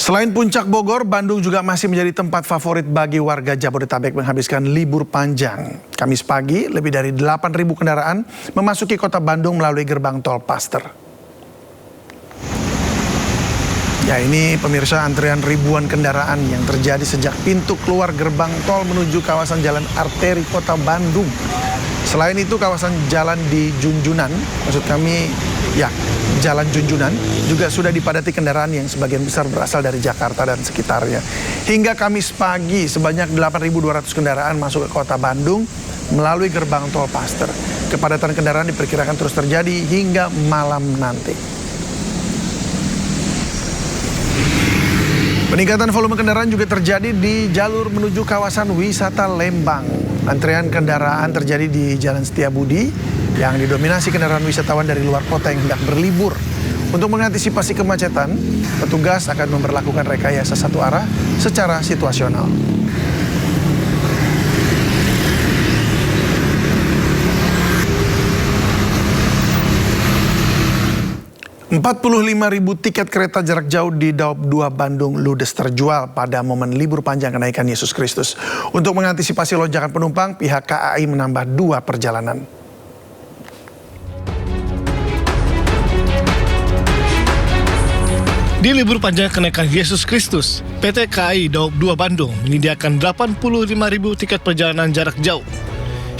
Selain Puncak Bogor, Bandung juga masih menjadi tempat favorit bagi warga Jabodetabek menghabiskan libur panjang. Kamis pagi, lebih dari 8.000 kendaraan memasuki kota Bandung melalui gerbang tol Paster. Ya, ini pemirsa, antrian ribuan kendaraan yang terjadi sejak pintu keluar gerbang tol menuju kawasan jalan arteri kota Bandung. Selain itu, kawasan jalan di Junjunan, maksud kami ya Jalan Junjunan, juga sudah dipadati kendaraan yang sebagian besar berasal dari Jakarta dan sekitarnya. Hingga Kamis pagi, sebanyak 8.200 kendaraan masuk ke kota Bandung melalui gerbang tol Paster. Kepadatan kendaraan diperkirakan terus terjadi hingga malam nanti. Peningkatan volume kendaraan juga terjadi di jalur menuju kawasan wisata Lembang. Antrean kendaraan terjadi di Jalan Setiabudi yang didominasi kendaraan wisatawan dari luar kota yang hendak berlibur. Untuk mengantisipasi kemacetan, petugas akan memberlakukan rekayasa satu arah secara situasional. 45.000 tiket kereta jarak jauh di Daob 2 Bandung ludes terjual pada momen libur panjang kenaikan Yesus Kristus. Untuk mengantisipasi lonjakan penumpang, pihak KAI menambah 2 perjalanan. Di libur panjang kenaikan Yesus Kristus, PT KAI Daob 2 Bandung menyediakan 85.000 tiket perjalanan jarak jauh.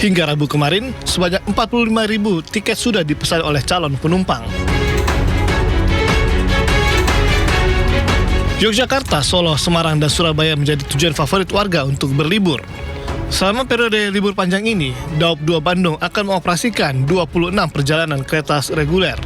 Hingga Rabu kemarin, sebanyak 45.000 tiket sudah dipesan oleh calon penumpang. Yogyakarta, Solo, Semarang, dan Surabaya menjadi tujuan favorit warga untuk berlibur. Selama periode libur panjang ini, Daob 2 Bandung akan mengoperasikan 26 perjalanan kereta reguler.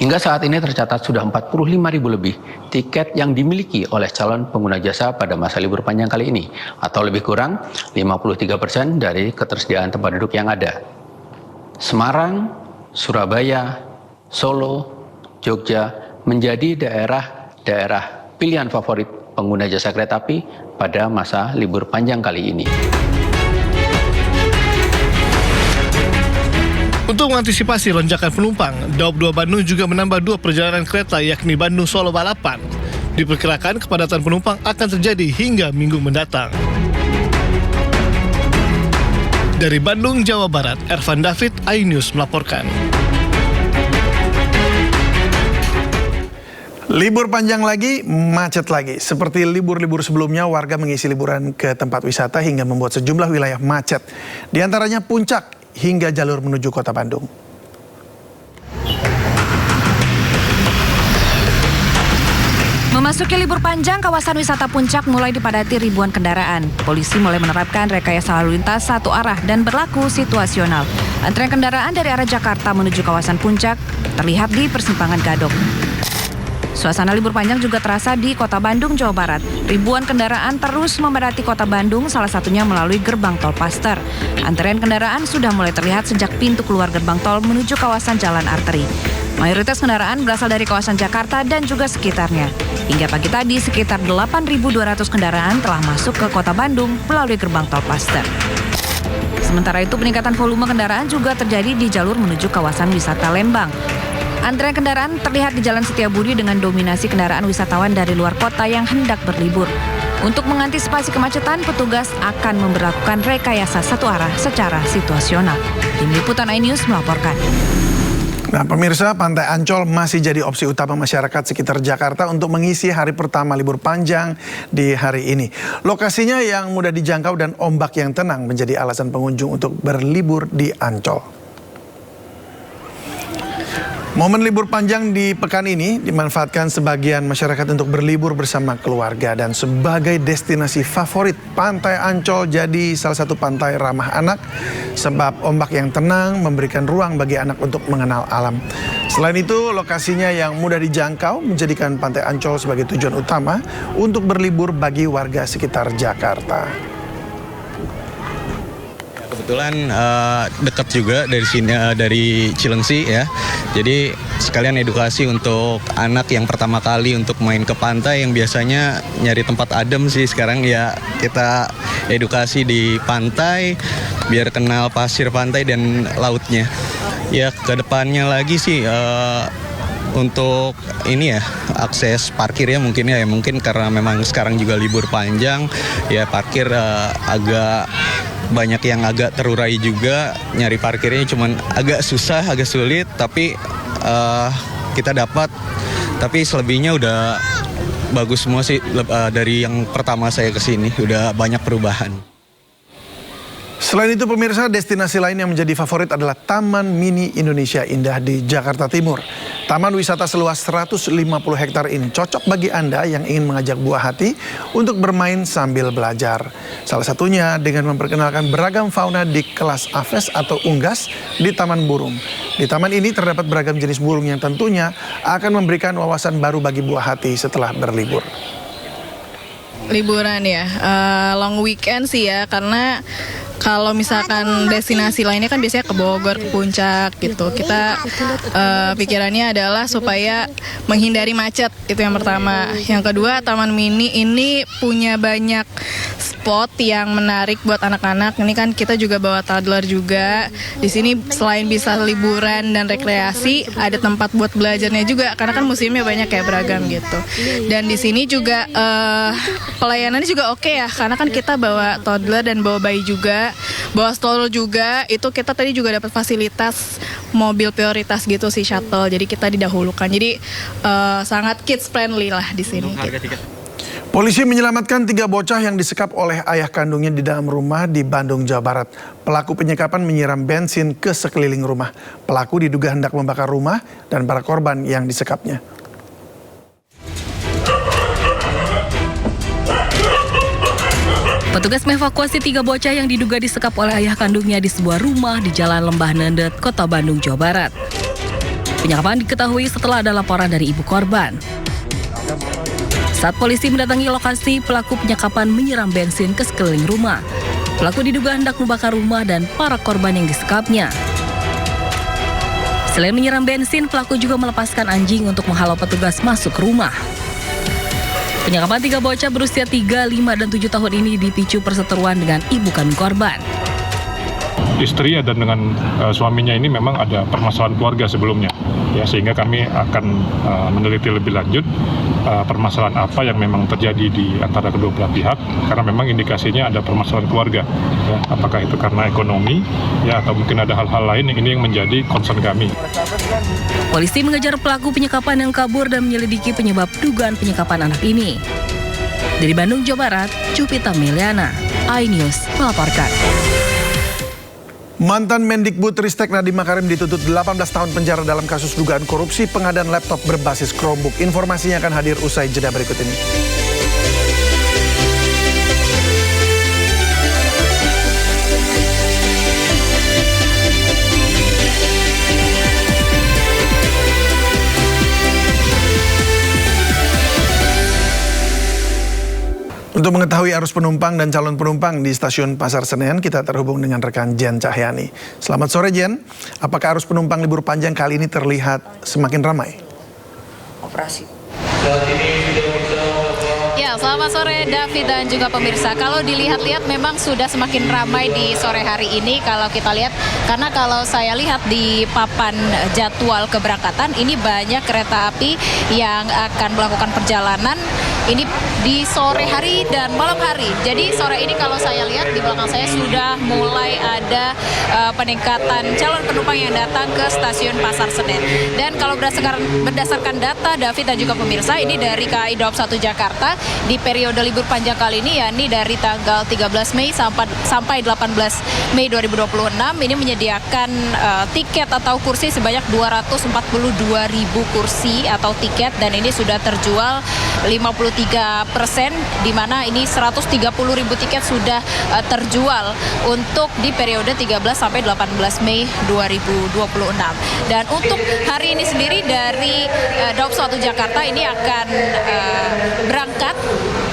Hingga saat ini tercatat sudah 45.000 lebih tiket yang dimiliki oleh calon pengguna jasa pada masa libur panjang kali ini, atau lebih kurang 53% dari ketersediaan tempat duduk yang ada. Semarang, Surabaya, Solo, Jogja menjadi daerah-daerah pilihan favorit pengguna jasa kereta api pada masa libur panjang kali ini. Untuk mengantisipasi lonjakan penumpang, Daob 2 Bandung juga menambah 2 perjalanan kereta yakni Bandung-Solo Balapan. Diperkirakan kepadatan penumpang akan terjadi hingga minggu mendatang. Dari Bandung, Jawa Barat, Ervan David, iNews melaporkan. Libur panjang lagi, macet lagi. Seperti libur-libur sebelumnya, warga mengisi liburan ke tempat wisata hingga membuat sejumlah wilayah macet. Di antaranya Puncak hingga jalur menuju kota Bandung. Memasuki libur panjang, kawasan wisata Puncak mulai dipadati ribuan kendaraan. Polisi mulai menerapkan rekayasa lalu lintas satu arah dan berlaku situasional. Antrean kendaraan dari arah Jakarta menuju kawasan Puncak terlihat di persimpangan Gadok. Suasana libur panjang juga terasa di kota Bandung, Jawa Barat. Ribuan kendaraan terus memadati kota Bandung, salah satunya melalui gerbang tol Paster. Antrean kendaraan sudah mulai terlihat sejak pintu keluar gerbang tol menuju kawasan jalan arteri. Mayoritas kendaraan berasal dari kawasan Jakarta dan juga sekitarnya. Hingga pagi tadi, sekitar 8.200 kendaraan telah masuk ke kota Bandung melalui gerbang tol Paster. Sementara itu, peningkatan volume kendaraan juga terjadi di jalur menuju kawasan wisata Lembang. Antrean kendaraan terlihat di Jalan Setiabudi dengan dominasi kendaraan wisatawan dari luar kota yang hendak berlibur. Untuk mengantisipasi kemacetan, petugas akan memberlakukan rekayasa satu arah secara situasional. Tim Liputan iNews melaporkan. Nah, pemirsa, Pantai Ancol masih jadi opsi utama masyarakat sekitar Jakarta untuk mengisi hari pertama libur panjang di hari ini. Lokasinya yang mudah dijangkau dan ombak yang tenang menjadi alasan pengunjung untuk berlibur di Ancol. Momen libur panjang di pekan ini dimanfaatkan sebagian masyarakat untuk berlibur bersama keluarga, dan sebagai destinasi favorit, Pantai Ancol jadi salah satu pantai ramah anak sebab ombak yang tenang memberikan ruang bagi anak untuk mengenal alam. Selain itu, lokasinya yang mudah dijangkau menjadikan Pantai Ancol sebagai tujuan utama untuk berlibur bagi warga sekitar Jakarta. Kebetulan dekat juga dari sini, dari Cilengsi ya. Jadi sekalian edukasi untuk anak yang pertama kali untuk main ke pantai yang biasanya nyari tempat adem sih. Sekarang ya kita edukasi di pantai biar kenal pasir pantai dan lautnya. Ya kedepannya lagi sih untuk ini ya akses parkir ya mungkin karena memang sekarang juga libur panjang ya parkir agak banyak yang agak terurai juga, nyari parkirnya cuman agak susah, agak sulit, tapi kita dapat. Tapi selebihnya udah bagus semua sih dari yang pertama saya kesini, udah banyak perubahan. Selain itu pemirsa, destinasi lain yang menjadi favorit adalah Taman Mini Indonesia Indah di Jakarta Timur. Taman wisata seluas 150 hektar ini cocok bagi Anda yang ingin mengajak buah hati untuk bermain sambil belajar. Salah satunya dengan memperkenalkan beragam fauna di kelas aves atau unggas di Taman Burung. Di taman ini terdapat beragam jenis burung yang tentunya akan memberikan wawasan baru bagi buah hati setelah berlibur. Liburan ya, long weekend sih ya, karena kalau misalkan destinasi lainnya kan biasanya ke Bogor, ke Puncak gitu. Kita pikirannya adalah supaya menghindari macet, itu yang pertama. Yang kedua, Taman Mini ini punya banyak spot yang menarik buat anak-anak. Ini kan kita juga bawa toddler juga. Di sini selain bisa liburan dan rekreasi, ada tempat buat belajarnya juga karena kan museumnya banyak ya, beragam gitu. Dan di sini juga pelayanannya juga oke ya, karena kan kita bawa toddler dan bawa bayi juga, bawa stroller juga. Itu kita tadi juga dapat fasilitas mobil prioritas gitu sih, shuttle. Jadi kita didahulukan. Jadi sangat kids friendly lah di sini. Gitu. Polisi menyelamatkan 3 bocah yang disekap oleh ayah kandungnya di dalam rumah di Bandung, Jawa Barat. Pelaku penyekapan menyiram bensin ke sekeliling rumah. Pelaku diduga hendak membakar rumah dan para korban yang disekapnya. Petugas mengevakuasi 3 bocah yang diduga disekap oleh ayah kandungnya di sebuah rumah di Jalan Lembah Nendet, Kota Bandung, Jawa Barat. Penyekapan diketahui setelah ada laporan dari ibu korban. Saat polisi mendatangi lokasi, pelaku penyekapan menyiram bensin ke sekeliling rumah. Pelaku diduga hendak membakar rumah dan para korban yang disekapnya. Selain menyiram bensin, pelaku juga melepaskan anjing untuk menghalau petugas masuk ke rumah. Penyekapan 3 bocah berusia 3, 5, dan 7 tahun ini dipicu perseteruan dengan ibu kandung korban. Istri dan dengan suaminya ini memang ada permasalahan keluarga sebelumnya, ya, sehingga kami akan meneliti lebih lanjut permasalahan apa yang memang terjadi di antara kedua belah pihak, karena memang indikasinya ada permasalahan keluarga, ya, apakah itu karena ekonomi, ya, atau mungkin ada hal-hal lain ini yang menjadi concern kami. Polisi mengejar pelaku penyekapan yang kabur dan menyelidiki penyebab dugaan penyekapan anak ini. Dari Bandung, Jawa Barat, Jupita Meliana, iNews melaporkan. Mantan Mendikbud Ristek Nadiem Makarim dituntut 18 tahun penjara dalam kasus dugaan korupsi pengadaan laptop berbasis Chromebook. Informasinya akan hadir usai jeda berikut ini. Untuk mengetahui arus penumpang dan calon penumpang di stasiun Pasar Senen, kita terhubung dengan rekan Jen Cahyani. Selamat sore Jen, apakah arus penumpang libur panjang kali ini terlihat semakin ramai? Ya, selamat sore David dan juga pemirsa. Kalau dilihat-lihat memang sudah semakin ramai di sore hari ini kalau kita lihat. Karena kalau saya lihat di papan jadwal keberangkatan, ini banyak kereta api yang akan melakukan perjalanan ini di sore hari dan malam hari. Jadi sore ini kalau saya lihat di belakang saya sudah mulai ada peningkatan calon penumpang yang datang ke stasiun Pasar Senen. Dan kalau berdasarkan data David dan juga pemirsa, ini dari KAI Daob 1 Jakarta di periode libur panjang kali ini, yakni dari tanggal 13 Mei sampai 18 Mei 2026 ini menyediakan tiket atau kursi sebanyak 242.000 kursi atau tiket, dan ini sudah terjual 53%, di mana ini 130.000 tiket sudah terjual untuk di periode 13 sampai 18 Mei 2026. Dan untuk hari ini sendiri dari Daob 1 Jakarta ini akan berangkat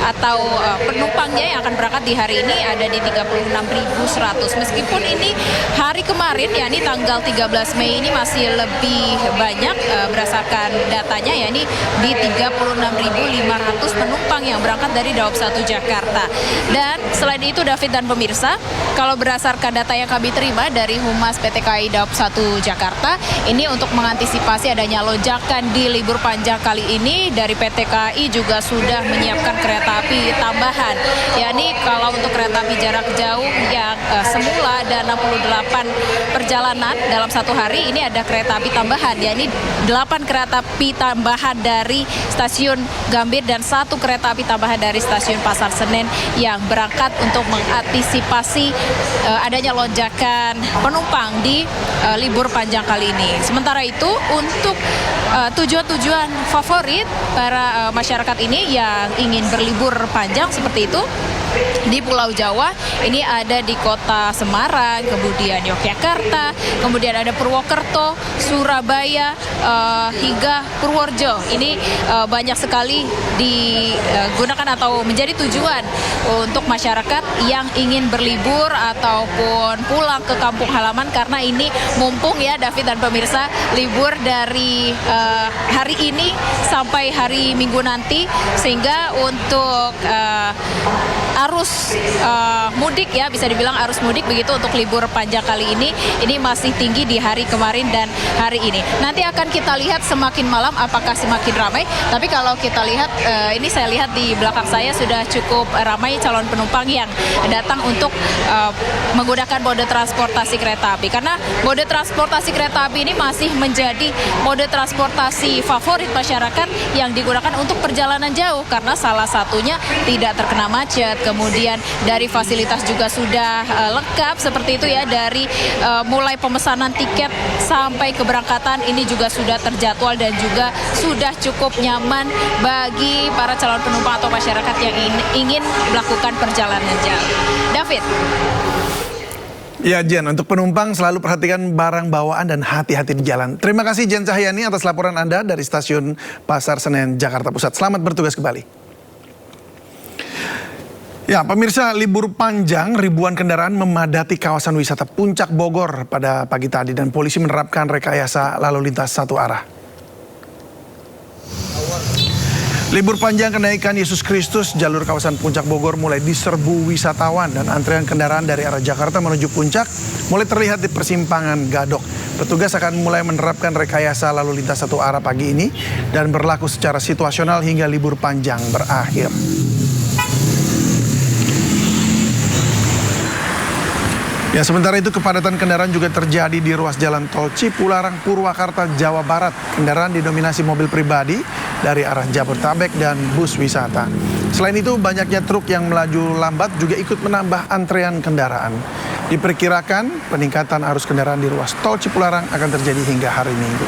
atau penumpangnya yang akan berangkat di hari ini ada di 36.100. Meskipun ini hari kemarin, yakni tanggal 13 Mei ini masih lebih banyak berdasarkan datanya, yakni di 36.500 penumpang yang berangkat dari Daob 1 Jakarta. Dan selain itu David dan pemirsa, kalau berdasarkan data yang kami terima dari Humas PT KAI Daob 1 Jakarta, ini untuk mengantisipasi adanya lonjakan di libur panjang kali ini, dari PT KAI juga sudah menyiapkan kereta api tambahan. Yakni kalau untuk kereta api jarak jauh yang semula ada 68 perjalanan dalam satu hari, ini ada kereta api tambahan, yakni 8 kereta api tambahan dari stasiun Gambir dan 1 kereta api tambahan dari stasiun Pasar Senen yang berangkat untuk mengantisipasi adanya lonjakan penumpang di libur panjang kali ini. Sementara itu untuk tujuan-tujuan favorit para masyarakat ini yang ingin berlibur panjang seperti itu di Pulau Jawa, ini ada di kota Semarang, kemudian Yogyakarta, kemudian ada Purwokerto, Surabaya, hingga Purworejo. Ini banyak sekali digunakan atau menjadi tujuan untuk masyarakat yang ingin berlibur ataupun pulang ke kampung halaman, karena ini mumpung ya David dan pemirsa, libur dari hari ini sampai hari Minggu nanti, sehingga untuk arus mudik ya, bisa dibilang arus mudik begitu untuk libur panjang kali ini masih tinggi di hari kemarin dan hari ini. Nanti akan kita lihat semakin malam apakah semakin ramai, tapi kalau kita lihat ini saya lihat di belakang saya sudah cukup ramai calon penumpang yang datang untuk menggunakan mode transportasi kereta api, karena mode transportasi kereta api ini masih menjadi mode transportasi favorit masyarakat yang digunakan untuk perjalanan jauh, karena salah satunya tidak terkena macet. Kemudian dari fasilitas juga sudah lengkap seperti itu ya, dari mulai pemesanan tiket sampai keberangkatan ini juga sudah terjadwal dan juga sudah cukup nyaman bagi para calon penumpang atau masyarakat yang ingin melakukan perjalanan jauh. David. Ya Jen, untuk penumpang selalu perhatikan barang bawaan dan hati-hati di jalan. Terima kasih Jen Cahyani atas laporan Anda dari Stasiun Pasar Senen, Jakarta Pusat. Selamat bertugas kembali. Ya, pemirsa, libur panjang ribuan kendaraan memadati kawasan wisata Puncak Bogor pada pagi tadi dan polisi menerapkan rekayasa lalu lintas satu arah. Libur panjang kenaikan Yesus Kristus, jalur kawasan Puncak Bogor mulai diserbu wisatawan dan antrean kendaraan dari arah Jakarta menuju Puncak mulai terlihat di persimpangan Gadok. Petugas akan mulai menerapkan rekayasa lalu lintas satu arah pagi ini dan berlaku secara situasional hingga libur panjang berakhir. Ya, sementara itu kepadatan kendaraan juga terjadi di ruas jalan tol Cipularang, Purwakarta, Jawa Barat. Kendaraan didominasi mobil pribadi dari arah Jabodetabek dan bus wisata. Selain itu, banyaknya truk yang melaju lambat juga ikut menambah antrean kendaraan. Diperkirakan peningkatan arus kendaraan di ruas tol Cipularang akan terjadi hingga hari Minggu.